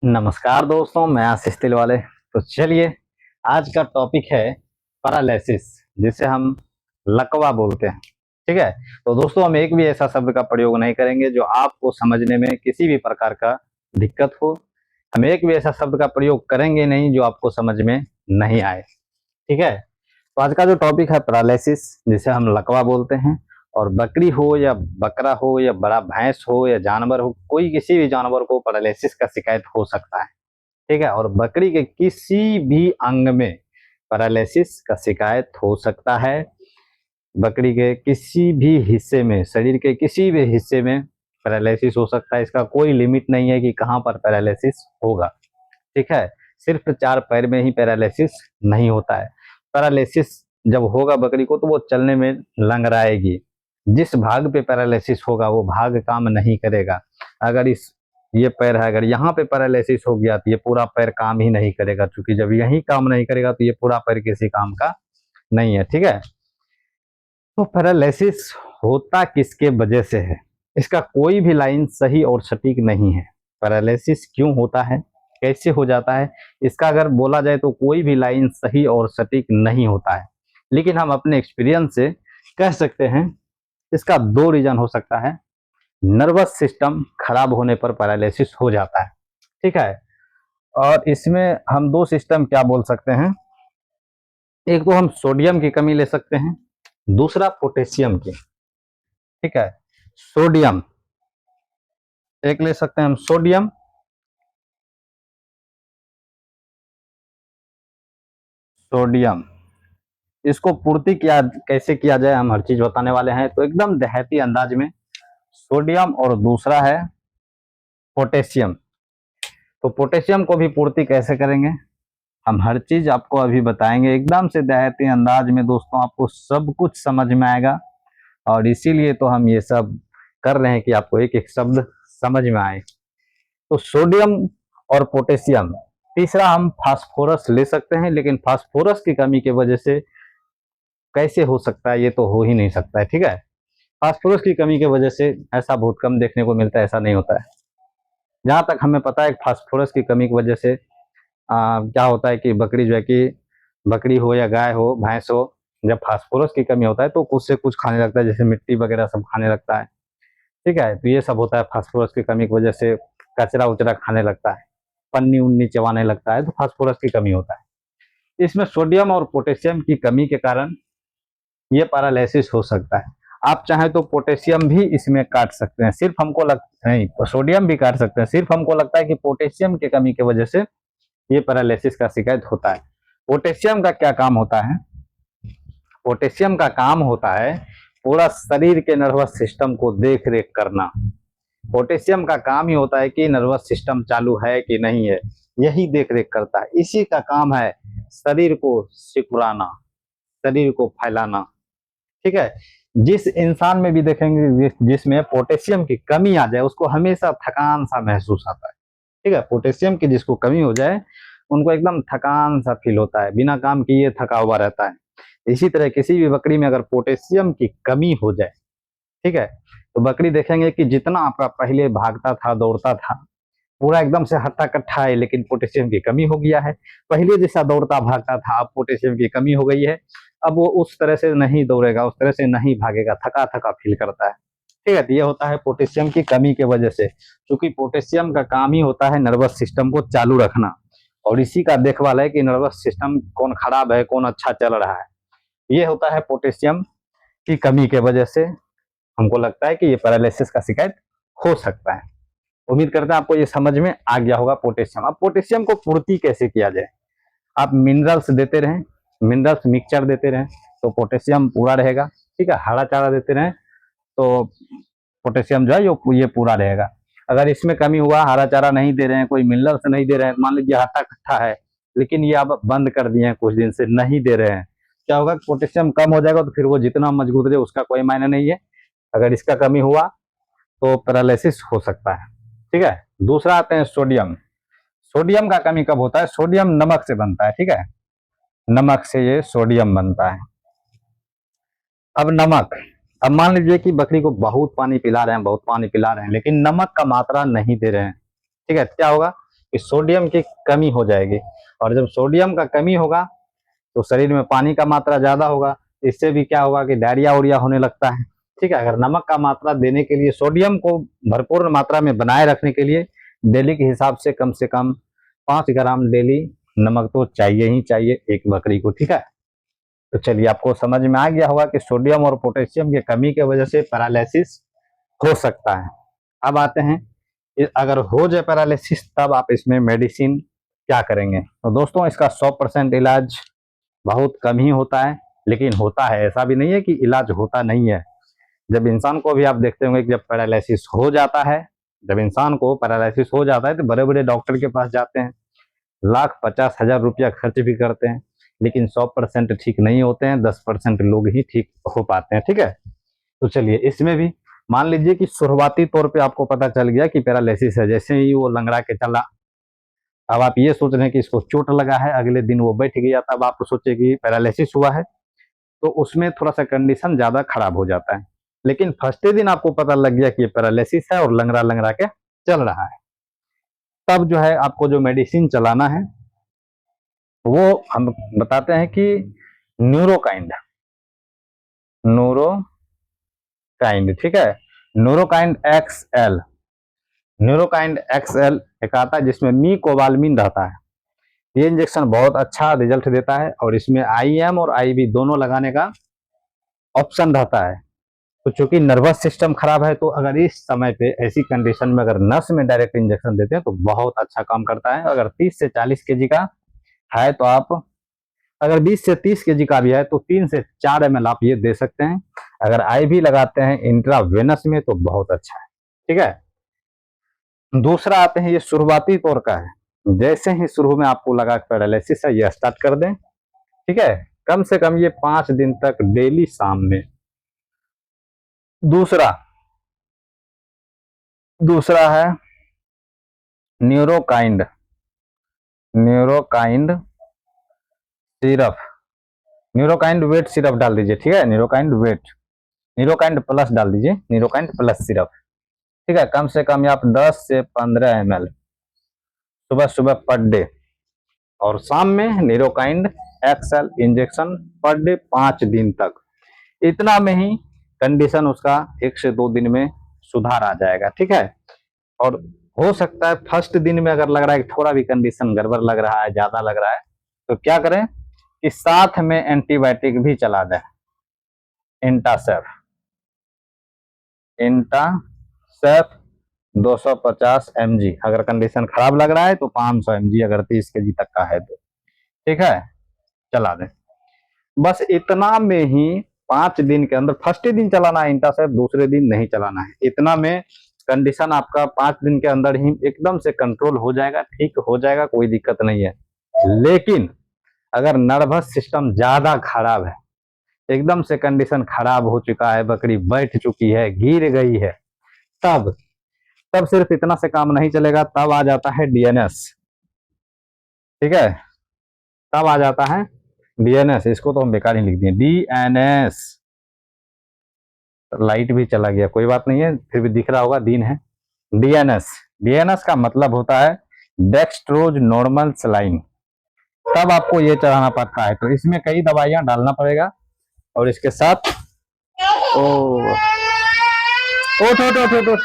नमस्कार दोस्तों, मैं आशीष तिलवाले। तो चलिए, आज का टॉपिक है पैरालिसिस, जिसे हम लकवा बोलते हैं। ठीक है। तो दोस्तों, हम एक भी ऐसा शब्द का प्रयोग नहीं करेंगे जो आपको समझने में किसी भी प्रकार का दिक्कत हो। हम एक भी ऐसा शब्द का प्रयोग करेंगे नहीं जो आपको समझ में नहीं आए। ठीक है। तो आज का जो टॉपिक है पैरालिसिस, जिसे हम लकवा बोलते हैं। और बकरी हो या बकरा हो या बड़ा भैंस हो या जानवर हो, कोई किसी भी जानवर को पैरालिसिस का शिकायत हो सकता है। ठीक है। और बकरी के किसी भी अंग में पैरालिसिस का शिकायत हो सकता है। बकरी के किसी भी हिस्से में, शरीर के किसी भी हिस्से में पैरालिसिस हो सकता है। इसका कोई लिमिट नहीं है कि कहाँ पर पैरालिसिस होगा। ठीक है। सिर्फ चार पैर में ही पैरालिसिस नहीं होता है। पैरालिसिस जब होगा बकरी को, तो वो चलने में लंगड़ाएगी। जिस भाग पे पैरालिसिस होगा वो भाग काम नहीं करेगा। अगर ये पैर है, अगर यहाँ पे पैरालिसिस हो गया तो ये पूरा पैर काम ही नहीं करेगा, क्योंकि जब यही काम नहीं करेगा तो ये पूरा पैर किसी काम का नहीं है। ठीक है। तो पैरालिसिस होता किसके वजह से है, इसका कोई भी लाइन सही और सटीक नहीं है। पैरालिसिस क्यों होता है, कैसे हो जाता है, इसका अगर बोला जाए तो कोई भी लाइन सही और सटीक नहीं होता है। लेकिन हम अपने एक्सपीरियंस से कह सकते हैं इसका दो रीजन हो सकता है। नर्वस सिस्टम खराब होने पर पैरालिसिस हो जाता है। ठीक है। और इसमें हम दो सिस्टम क्या बोल सकते हैं, एक तो हम सोडियम की कमी ले सकते हैं, दूसरा पोटेशियम की। ठीक है। सोडियम एक ले सकते हैं हम, सोडियम इसको पूर्ति किया कैसे किया जाए, हम हर चीज बताने वाले हैं। तो एकदम देहाती अंदाज में सोडियम, और दूसरा है पोटेशियम। तो पोटेशियम को भी पूर्ति कैसे करेंगे, हम हर चीज आपको अभी बताएंगे एकदम से देहाती अंदाज में। दोस्तों, आपको सब कुछ समझ में आएगा, और इसीलिए तो हम ये सब कर रहे हैं कि आपको एक एक शब्द समझ में आए। तो सोडियम और पोटेशियम। तीसरा हम फास्फोरस ले सकते हैं, लेकिन फास्फोरस की कमी की वजह से कैसे हो सकता है, ये तो हो ही नहीं सकता है। ठीक है। फास्फोरस की कमी की वजह से ऐसा बहुत कम देखने को मिलता है, ऐसा नहीं होता है। जहां तक हमें पता है, फास्फोरस की कमी की वजह से क्या होता है कि बकरी जो है कि बकरी हो या गाय हो, भैंस हो, जब फास्फोरस की कमी होता है तो कुछ से कुछ खाने लगता है, जैसे मिट्टी वगैरह सब खाने लगता है। ठीक है। तो ये सब होता है फास्फोरस की कमी की वजह से। कचरा उचरा खाने लगता है, पन्नी उन्नी चबाने लगता है, तो फास्फोरस की कमी होता है। इसमें सोडियम और पोटेशियम की कमी के कारण ये पैरालिसिस हो सकता है। आप चाहें तो पोटेशियम भी इसमें काट सकते हैं, सिर्फ हमको लगता नहीं, सोडियम भी काट सकते हैं। सिर्फ हमको लगता है कि पोटेशियम की कमी की वजह से ये पैरालिसिस का शिकायत होता है। पोटेशियम का क्या काम होता है, पोटेशियम का काम होता है पूरा शरीर के नर्वस सिस्टम को देख रेख करना। पोटेशियम का काम ही होता है कि नर्वस सिस्टम चालू है कि नहीं है, यही देख रेख करता है। इसी का काम है शरीर को सिकुड़ाना, शरीर को फैलाना। ठीक है। जिस इंसान में भी देखेंगे जिसमें पोटेशियम की कमी आ जाए, उसको हमेशा थकान सा महसूस आता है। ठीक है। पोटेशियम की जिसको कमी हो जाए, उनको एकदम थकान सा फील होता है, बिना काम किए थका हुआ रहता है। इसी तरह किसी भी बकरी में अगर पोटेशियम की कमी हो जाए, ठीक है, तो बकरी देखेंगे कि जितना आपका पहले भागता था, दौड़ता था, पूरा एकदम से हट्टा कट्ठा है, लेकिन पोटेशियम की कमी हो गया है। पहले जैसा दौड़ता भागता था, अब पोटेशियम की कमी हो गई है। अब वो उस तरह से नहीं दौड़ेगा, उस तरह से नहीं भागेगा, थका थका फील करता है। ठीक है। तो ये होता है पोटेशियम की कमी की वजह से, क्योंकि पोटेशियम का काम ही होता है नर्वस सिस्टम को चालू रखना, और इसी का देखभाल है कि नर्वस सिस्टम कौन खराब है, कौन अच्छा चल रहा है। ये होता है पोटेशियम की कमी की वजह से हमको लगता है कि ये पैरालिसिस का शिकायत हो सकता है। उम्मीद करते हैं आपको ये समझ में आ गया होगा पोटेशियम। अब पोटेशियम को पूर्ति कैसे किया जाए, आप मिनरल्स देते रहें, मिनरल्स मिक्सचर देते रहें तो पोटेशियम पूरा रहेगा। ठीक है। हरा चारा देते रहें तो पोटेशियम जो है ये पूरा रहेगा। अगर इसमें कमी हुआ, हरा चारा नहीं दे रहे हैं, कोई मिनरल्स नहीं दे रहे हैं, मान लीजिए हट्टा कट्ठा है, लेकिन ये आप बंद कर दिए हैं, कुछ दिन से नहीं दे रहे हैं, क्या होगा, पोटेशियम कम हो जाएगा, तो फिर वो जितना मजबूत रहे उसका कोई मायने नहीं है। अगर इसका कमी हुआ तो पैरालिसिस हो सकता है। ठीक है। दूसरा आते हैं सोडियम। सोडियम का कमी कब होता है, सोडियम नमक से बनता है। ठीक है। नमक से ये सोडियम बनता है। अब नमक, अब मान लीजिए कि बकरी को बहुत पानी पिला रहे हैं, बहुत पानी पिला रहे हैं, लेकिन नमक का मात्रा नहीं दे रहे हैं। ठीक है। क्या होगा, कि सोडियम की कमी हो जाएगी। और जब सोडियम का कमी होगा तो शरीर में पानी का मात्रा ज्यादा होगा, इससे भी क्या होगा कि डायरिया उरिया होने लगता है। ठीक है, अगर नमक का मात्रा देने के लिए, सोडियम को भरपूर मात्रा में बनाए रखने के लिए डेली के हिसाब से कम 5 ग्राम डेली नमक तो चाहिए ही चाहिए एक बकरी को। ठीक है, तो चलिए आपको समझ में आ गया होगा कि सोडियम और पोटेशियम की कमी की वजह से पैरालिसिस हो सकता है। अब आते हैं, अगर हो जाए पैरालिसिस तब आप इसमें मेडिसिन क्या करेंगे। तो दोस्तों इसका 100% इलाज बहुत कम ही होता है, लेकिन होता है, ऐसा भी नहीं है कि इलाज होता नहीं है। जब इंसान को भी आप देखते होंगे कि जब पैरालिसिस हो जाता है, जब इंसान को पैरालिसिस हो जाता है तो बड़े बड़े डॉक्टर के पास जाते हैं, लाख 50,000 रुपया खर्च भी करते हैं, लेकिन 100% ठीक नहीं होते हैं, 10% लोग ही ठीक हो पाते हैं। ठीक है, तो चलिए इसमें भी मान लीजिए कि शुरुआती तौर पे आपको पता चल गया कि पैरालिसिस है, जैसे ही वो लंगड़ा के चला, अब आप ये सोच रहे हैं कि इसको चोट लगा है, अगले दिन वो बैठ गया, तब आप सोचे कि पैरालिसिस हुआ है, तो उसमें थोड़ा सा कंडीशन ज्यादा खराब हो जाता है। लेकिन फर्स्ट दिन आपको पता लग गया कि ये पैरालिसिस है और लंगड़ा लंगड़ा के चल रहा है, तब जो है आपको जो मेडिसिन चलाना है वो हम बताते हैं कि न्यूरोकाइंड, न्यूरोकाइंड। ठीक है, न्यूरोकाइंड एक्सएल, न्यूरोकाइंड एक्सएल एक आता है जिसमें मीकोबाल्मिन रहता है। ये इंजेक्शन बहुत अच्छा रिजल्ट देता है और इसमें आईएम और आईवी दोनों लगाने का ऑप्शन रहता है। तो चूंकि नर्वस सिस्टम खराब है, तो अगर इस समय पे ऐसी कंडीशन में अगर नस में डायरेक्ट इंजेक्शन देते हैं तो बहुत अच्छा काम करता है। अगर 30 से 40 केजी का है तो आप, अगर 20 से 30 केजी का भी है तो 3 से 4 ml आप ये दे सकते हैं। अगर आईवी लगाते हैं इंट्रावेनस में तो बहुत अच्छा है। ठीक है, दूसरा आते हैं, ये शुरुआती तौर का है, जैसे ही शुरू में आपको लगा पैरालिसिस है ये स्टार्ट कर दें। ठीक है, कम से कम ये 5 दिन तक डेली शाम में। दूसरा है न्यूरोकाइंड, न्यूरोकाइंड सिरप, न्यूरोकाइंड वेट सिरप डाल दीजिए। ठीक है, न्यूरोकाइंड वेट, न्यूरोकाइंड प्लस डाल दीजिए, न्यूरोकाइंड प्लस सिरप। ठीक है, कम से कम आप 10 से 15 ml सुबह सुबह पर डे, और शाम में Neurokind XL injection per day 5 दिन तक। इतना में ही कंडीशन उसका 1 से 2 दिन में सुधार आ जाएगा। ठीक है, और हो सकता है फर्स्ट दिन में अगर लग रहा है कि थोड़ा भी कंडीशन गड़बड़ लग रहा है, ज्यादा लग रहा है, तो क्या करें कि साथ में एंटीबायोटिक भी चला दें, इंटासेफ, इंटासेफ 250 mg। अगर कंडीशन खराब लग रहा है तो 500 mg, अगर 30 केजी तक का है तो। ठीक है, चला दें। बस इतना में ही 5 दिन के अंदर, फर्स्ट दिन चलाना है इंटासेफ, दूसरे दिन नहीं चलाना है। इतना में कंडीशन आपका 5 दिन के अंदर ही एकदम से कंट्रोल हो जाएगा, ठीक हो जाएगा, कोई दिक्कत नहीं है। लेकिन अगर नर्वस सिस्टम ज्यादा खराब है, एकदम से कंडीशन खराब हो चुका है, बकरी बैठ चुकी है, गिर गई है, तब सिर्फ इतना से काम नहीं चलेगा, तब आ जाता है डीएनएस। ठीक है, तब आ जाता है डीएनएस, इसको तो हम बेकार ही लिख दिए, डीएनएस। लाइट भी चला गया, कोई बात नहीं है, फिर भी दिख रहा होगा, दिन है। डीएनएस, डीएनएस का मतलब होता है डेक्स्ट्रोज नॉर्मल सलाइन। तब आपको ये चढ़ाना पड़ता है, तो इसमें कई दवाइयां डालना पड़ेगा, और इसके साथ ओ उठ उठ उठ उठ उठ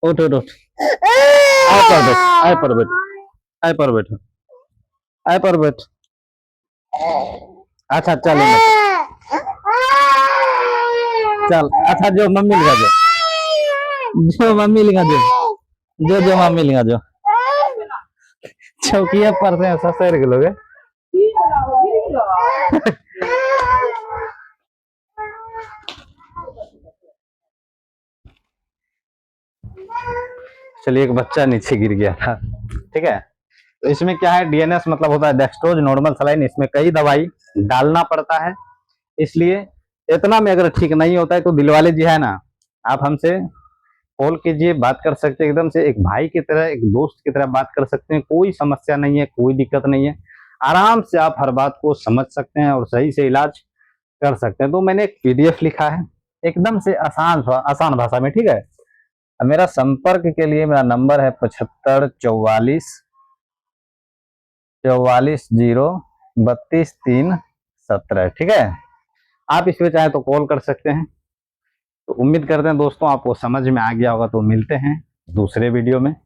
उठ उठ उठ, आए पर बैठ, आए पर बैठ, आए पर बैठ, आए पर बैठ। अच्छा चल चल, अच्छा जो मम्मी लिखा दो, जो मम्मी लिखा दो, जो मम्मी लिखा दो, चौकिया पर से ऐसा सैर के लोगे। चलिए, एक बच्चा नीचे गिर गया था। ठीक है, तो इसमें क्या है, डीएनएस मतलब होता है डेक्स्ट्रोज नॉर्मल सलाइन, इसमें कई दवाई डालना पड़ता है। इसलिए इतना में अगर ठीक नहीं होता है तो दिलवाले जी है ना, आप हमसे कॉल कीजिए, बात कर सकते हैं, एकदम से एक भाई की तरह, एक दोस्त की तरह बात कर सकते हैं, कोई समस्या नहीं है, कोई दिक्कत नहीं है, आराम से आप हर बात को समझ सकते हैं और सही से इलाज कर सकते हैं। तो मैंने एक पीडीएफ लिखा है एकदम से आसान भाषा में। ठीक है, अब मेरा संपर्क के लिए मेरा नंबर है 7544 0 32 3 17। ठीक है, आप इसमें चाहे तो कॉल कर सकते हैं। तो उम्मीद करते हैं दोस्तों आपको समझ में आ गया होगा। तो मिलते हैं दूसरे वीडियो में।